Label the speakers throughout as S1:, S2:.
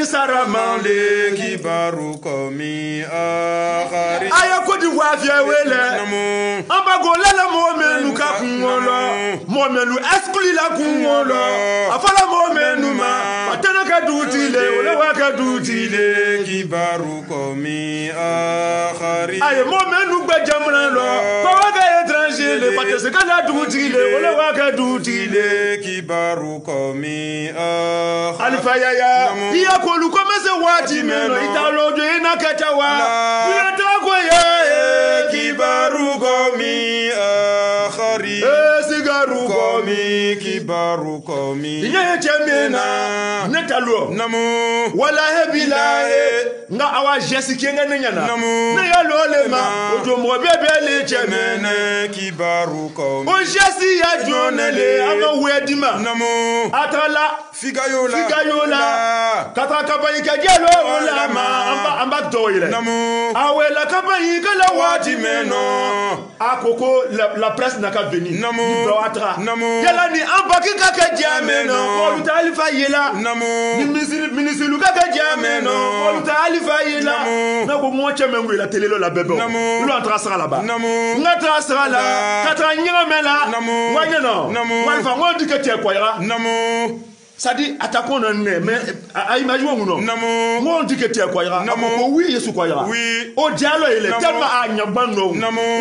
S1: ni saramale
S2: kibarukomi akhari
S1: aya ko di wa fie wele ambago lele mo menu ka kunwolo mo menu exclu la kunwolo afala mo menu ma atena ka dutile ole wa ka dutile
S2: kibarukomi akhari
S1: aye mo menu gbe jamran lo ko wa ka étranger le patese ka la dutile ole wa ka dutile
S2: kibarukomi akhari
S1: alifa yaya iya ko lu ko mese wati meno italo do ina katawa ina ko ye
S2: kibarukomi akhari
S1: sigarukomi
S2: kibarukomi
S1: iye chemena netalo
S2: namu
S1: wala hebila nga awa jesike nga nyana ne yalo lema ojo mo bebe le chemene
S2: kibarukomi
S1: o jesi ya jonele ama wedima
S2: namu
S1: atala figayola kata kabayi ka jelo wala ma amba doyle
S2: namu
S1: awela kabayi kala wati
S2: meno
S1: akoko la presse naka veni
S2: namu
S1: atra
S2: namu
S1: yala ni amba kika ka jameno ko talifa yela
S2: namu
S1: ni ministre luka ka jameno ko talifa yela na ko mo chemengu la télé la bébé lu entra sera là-bas ngatra sera là katra nyinga mela wanyeno walfa ngodi ke tie kwira
S2: namu
S1: sadi atakon ne mais a imagine ngo no ngo dit que tu quoi ira ko oui yesu quoi ira
S2: oui
S1: o dialo ile tellement anyagban no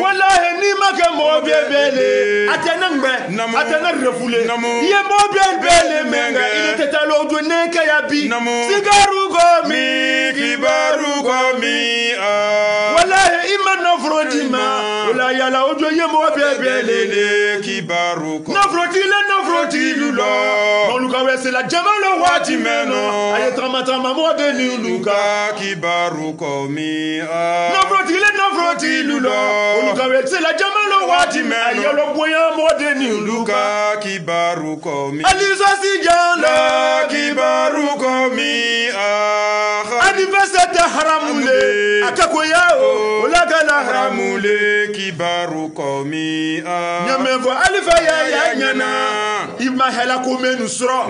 S1: wallahi ni make mo bebele atena refoulé ye mo bebele menga il était à l'eau ne kayabi sigaru gomi
S2: kibaru gomi
S1: wallahi imana frodima wala yala ojo ye mo bebele
S2: kibaru
S1: nafroti lulo mon luka c'est la jamalo wati meno aye trama mo de ni luka
S2: kibarukomi
S1: nafroti lulo luka c'est la jamalo wati meno aye lo boya mo de ni luka
S2: kibarukomi
S1: alizo si jana
S2: kibarukomi
S1: anniversaire haramule akakoya wala kana
S2: haramule kibarukomi
S1: nyamevo alifa ya nyana ima hela komenu sro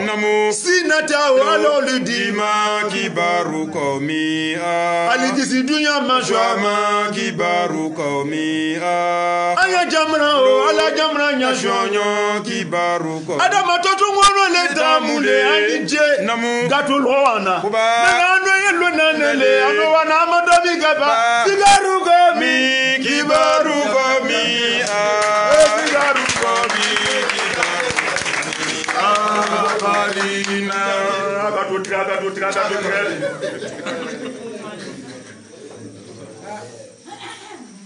S1: sinata walo lidima
S2: kibarukomi
S1: aligisi dunya majwa
S2: kibarukomi
S1: aya jamra ala jamra nya
S2: shonyo kibarukomi
S1: adama toto ngono le dramule anije gatul hoana nano yelo nanele ano wana amadobi gaba sigarukomi
S2: kibarukomi
S1: sigarukomi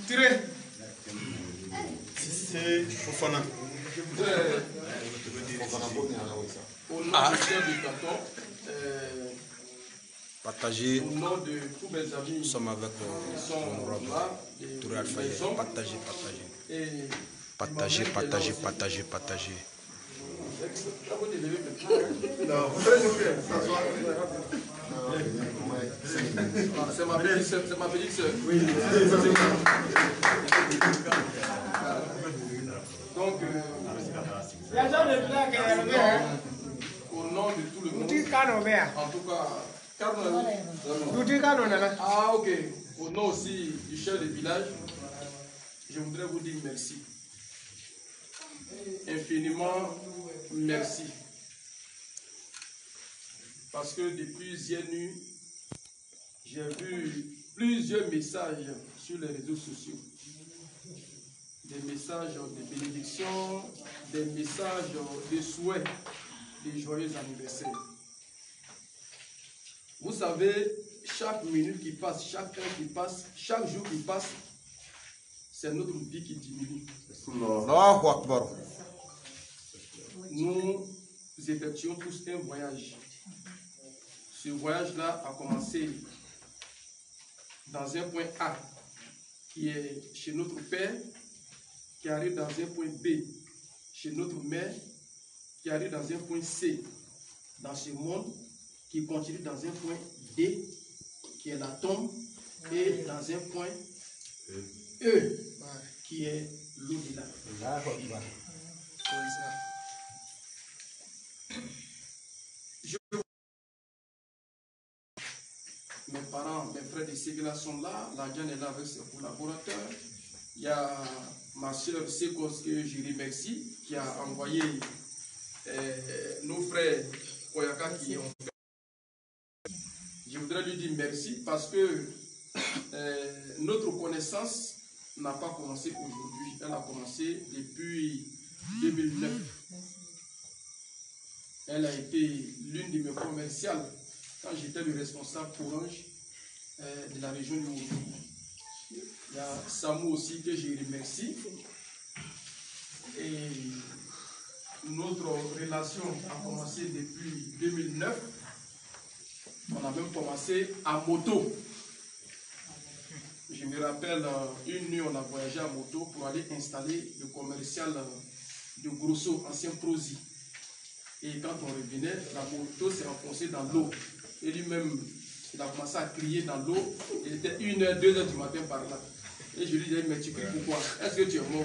S3: Tirez.
S2: C'est Fofana.
S3: Au nom du chef du canton,
S2: Partagez.
S3: au nom de tous mes amis,
S2: nous sommes avec Touré Alphaïe. Partagez.
S3: C'est ma petite sœur. Oui. Donc, au nom de tout le monde, en tout cas, ah ok, au nom aussi du chef de village, je voudrais vous dire merci. Infiniment merci. Parce que depuis hier nuit, j'ai vu plusieurs messages sur les réseaux sociaux. Des messages de bénédiction, des messages de souhait, de joyeux anniversaire. Vous savez, chaque minute qui passe, chaque heure qui passe, chaque jour qui passe, c'est notre vie qui diminue. Nous effectuons tous un voyage. Ce voyage-là a commencé dans un point A, qui est chez notre père, qui arrive dans un point B, chez notre mère, qui arrive dans un point C, dans ce monde, qui continue dans un point D, qui est la tombe, et dans un point E, qui est l'au-delà. ceux qui sont là, la Diane est là avec ses collaborateurs. Il y a ma soeur Sekos que je remercie, qui a envoyé nos frères Koyaka qui ont fait. Je voudrais lui dire merci parce que notre connaissance n'a pas commencé aujourd'hui, elle a commencé depuis 2009. Elle a été l'une de mes commerciales quand j'étais le responsable Orange de la région du Moutou. Il y a Samou aussi que je remercie. Et notre relation a commencé depuis 2009. On a même commencé à moto. Je me rappelle, une nuit, on a voyagé à moto pour aller installer le commercial de Grosso, ancien Prosi. Et quand on revenait, la moto s'est enfoncée dans l'eau. Et lui-même, il a commencé à crier dans l'eau. Il était 1h, 2h du matin par là. Et je lui disais, mais tu cries pourquoi? Est-ce que tu es mort?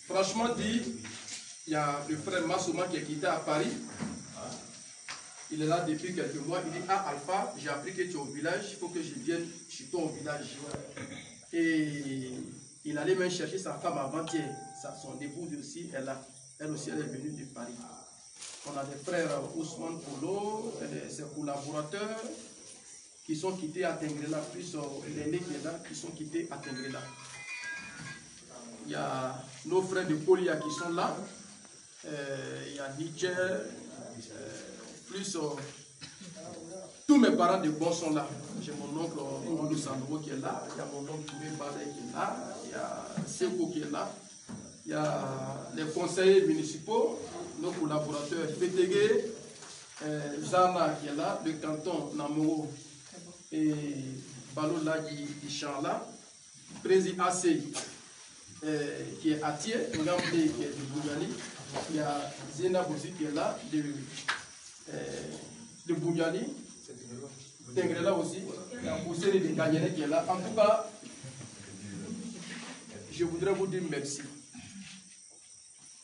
S3: Franchement dit, il y a le frère Massouma qui est quitté à Paris. Il est là depuis quelques mois. Il dit, ah Alpha, j'ai appris que tu es au village, il faut que je vienne chez toi au village. Et il allait même chercher sa femme avant-hier. Son épouse aussi, elle aussi, elle est venue de Paris. On a des frères Ousmane Polo, ses collaborateurs qui sont quittés à Tengrela, plus l'aîné qui est là, qui sont quittés à Tengrela. Il y a nos frères de Kolia qui sont là. Il y a Niger, plus tous mes parents de bon sont là. J'ai mon oncle Oumou Sanogo qui est là, il y a mon oncle Touré Balé qui est là, il y a Seko qui est là, il y a les conseillers municipaux, nos collaborateurs Fétégué, Zana qui est là, le canton Namoro et Balola qui chante là, Président AC qui est Atié, Ngambe qui est de Bougani, il y a Zena aussi qui est là, de Bougani, Tengrela aussi, il y a Bousseri de Gagné qui est là. En tout cas, je voudrais vous dire merci.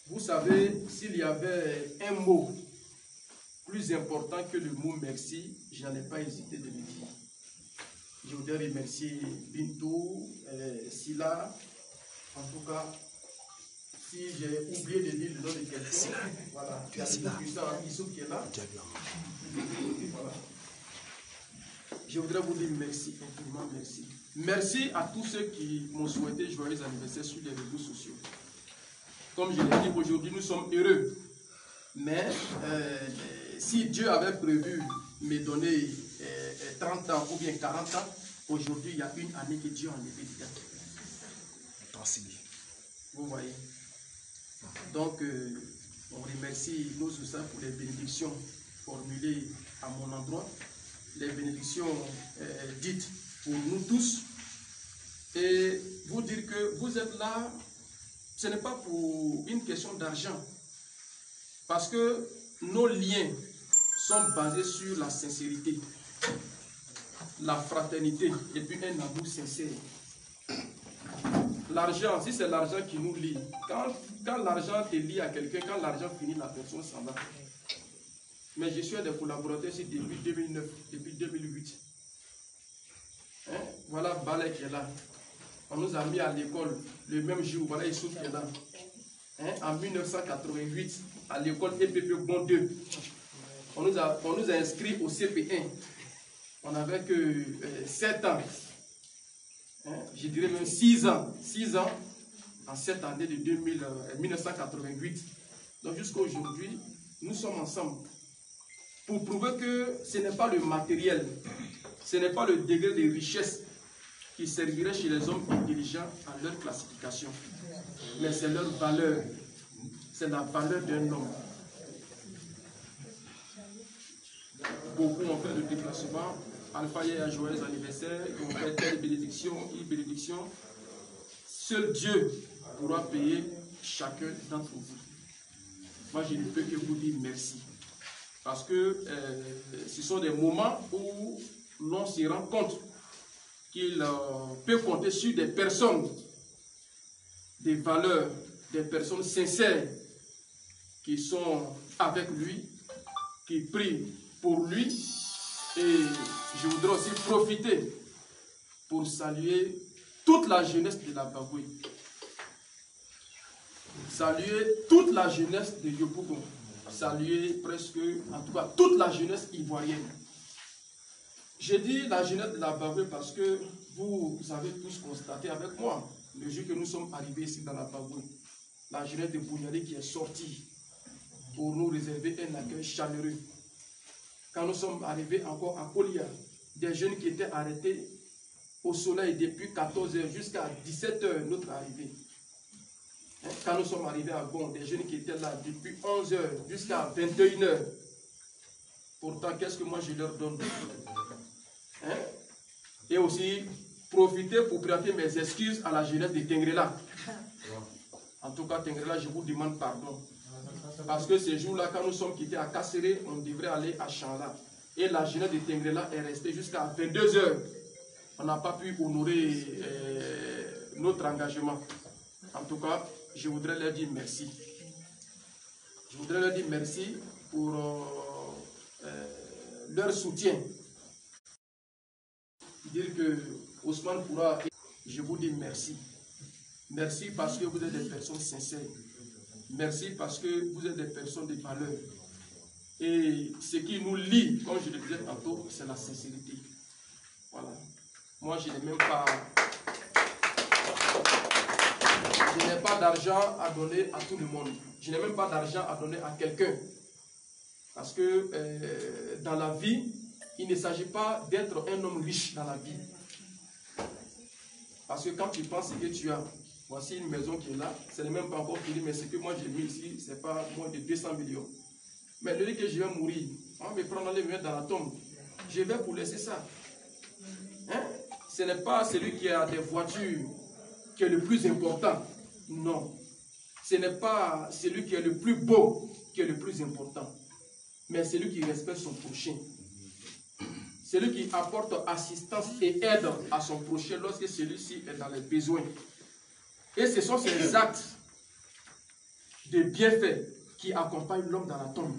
S3: Vous savez, s'il y avait un mot plus important que le mot merci, je n'allais pas hésiter de le dire. Je voudrais remercier Bintou, Sila. En tout cas, si j'ai oublié de dire le nom de quelqu'un, voilà, il y a le puissant Issouf qui est là. Voilà. Je voudrais vous dire merci, infiniment merci. Merci à tous ceux qui m'ont souhaité joyeux anniversaire sur les réseaux sociaux. Comme je l'ai dit, aujourd'hui nous sommes heureux. Mais si Dieu avait prévu me donner 30 ans ou bien 40 ans, aujourd'hui il y a une année que Dieu a enlevé dedans. Vous voyez. Donc, on remercie nos Oussas pour les bénédictions formulées à mon endroit, les bénédictions dites pour nous tous, et vous dire que vous êtes là, ce n'est pas pour une question d'argent, parce que nos liens sont basés sur la sincérité, la fraternité, et puis un amour sincère. L'argent, si c'est l'argent qui nous lie, quand l'argent te lie à quelqu'un, quand l'argent finit, la personne s'en va. Mais je suis un des collaborateurs ici depuis 2009, depuis 2008. Hein? Voilà Balek qui est là. On nous a mis à l'école le même jour, voilà Issouf qui est là. Hein? En 1988, à l'école EPP Bon 2. On nous a inscrits au CP1. On n'avait que 7 ans. Je dirais même 6 ans en cette année de 1988. Donc jusqu'à aujourd'hui, nous sommes ensemble pour prouver que ce n'est pas le matériel, ce n'est pas le degré de richesse qui servirait chez les hommes intelligents à leur classification, mais c'est leur valeur, c'est la valeur d'un homme. Beaucoup ont fait le déplacement. Alpha a un joyeux anniversaire, ils ont fait telle bénédiction, une bénédiction. Seul Dieu pourra payer chacun d'entre vous. Moi, je ne peux que vous dire merci. Parce que ce sont des moments où l'on se rend compte qu'il peut compter sur des personnes, des valeurs, des personnes sincères qui sont avec lui, qui prient pour lui Et je voudrais aussi profiter pour saluer toute la jeunesse de la Baboué. Saluer toute la jeunesse de Yopougon. Saluer presque, en tout cas, toute la jeunesse ivoirienne. J'ai dit la jeunesse de la Baboué parce que vous avez tous constaté avec moi, le jour que nous sommes arrivés ici dans la Baboué, la jeunesse de Bouniali qui est sortie pour nous réserver un accueil chaleureux. Quand nous sommes arrivés encore à Kolia, des jeunes qui étaient arrêtés au soleil depuis 14 h jusqu'à 17 h notre arrivée. Quand nous sommes arrivés à Gon, des jeunes qui étaient là depuis 11 h jusqu'à 21 h. Pourtant, qu'est-ce que moi je leur donne? Et aussi, profiter pour présenter mes excuses à la jeunesse de Tengrela. En tout cas, Tengrela, je vous demande pardon. Parce que ces jours-là, quand nous sommes quittés à Kasséré, on devrait aller à Chanla. Et la jeunesse de Tengrela est restée jusqu'à 22 h. On n'a pas pu honorer notre engagement. En tout cas, je voudrais leur dire merci. Je voudrais leur dire merci pour leur soutien. Dire que Ousmane pourra, je vous dis merci. Merci parce que vous êtes des personnes sincères. Merci parce que vous êtes des personnes de valeur. Et ce qui nous lie, comme je le disais tantôt, c'est la sincérité. Voilà. Moi, je n'ai même pas... Je n'ai pas d'argent à donner à tout le monde. Je n'ai même pas d'argent à donner à quelqu'un. Parce que dans la vie, il ne s'agit pas d'être un homme riche dans la vie. Parce que quand tu penses que tu as, voici une maison qui est là, ce n'est même pas encore fini, mais ce que moi j'ai mis ici, ce n'est pas moins de 200 millions. Mais le jour que je vais mourir, on va me prendre les mettre dans la tombe. Je vais vous laisser ça. Hein? Ce n'est pas celui qui a des voitures qui est le plus important. Non. Ce n'est pas celui qui est le plus beau qui est le plus important. Mais celui qui respecte son prochain. Celui qui apporte assistance et aide à son prochain lorsque celui-ci est dans les besoins. Et ce sont ces actes de bienfait qui accompagnent l'homme dans la tombe.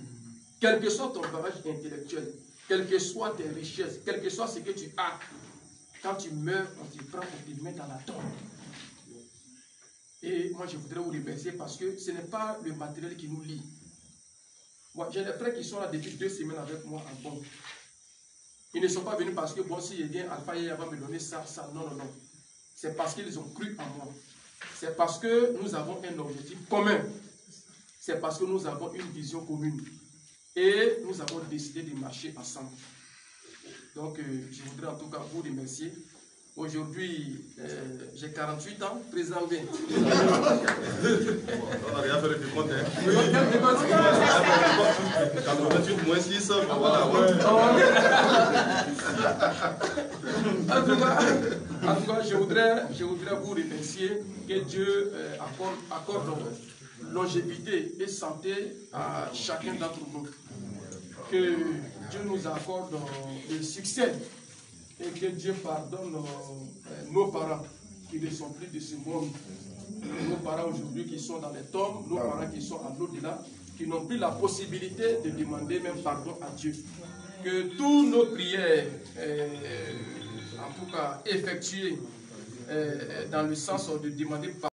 S3: Quel que soit ton bagage intellectuel, quelles que soient tes richesses, quel que soit ce que tu as, quand tu meurs, on te prend pour te mettre dans la tombe. Et moi, je voudrais vous remercier parce que ce n'est pas le matériel qui nous lie. J'ai des frères qui sont là depuis 2 semaines avec moi en pompe. Ils ne sont pas venus parce que, bon, si je viens, Alpha Yaya va me donner ça, ça. Non, non, non. C'est parce qu'ils ont cru en moi. C'est parce que nous avons un objectif commun. C'est parce que nous avons une vision commune. Et nous avons décidé de marcher ensemble. Donc, je voudrais en tout cas vous remercier. Aujourd'hui, j'ai 48 ans, président 20.
S2: On n'a rien fait de compte. 88 moins 6, voilà.
S3: En tout cas, je voudrais vous remercier. Que Dieu accorde longévité et santé à chacun d'entre nous. Que Dieu nous accorde le succès. Et que Dieu pardonne nos parents qui ne sont plus de ce monde. Nos parents aujourd'hui qui sont dans les tombes, nos parents qui sont à l'au-delà, qui n'ont plus la possibilité de demander même pardon à Dieu. Que toutes nos prières, en tout cas effectuées dans le sens de demander pardon,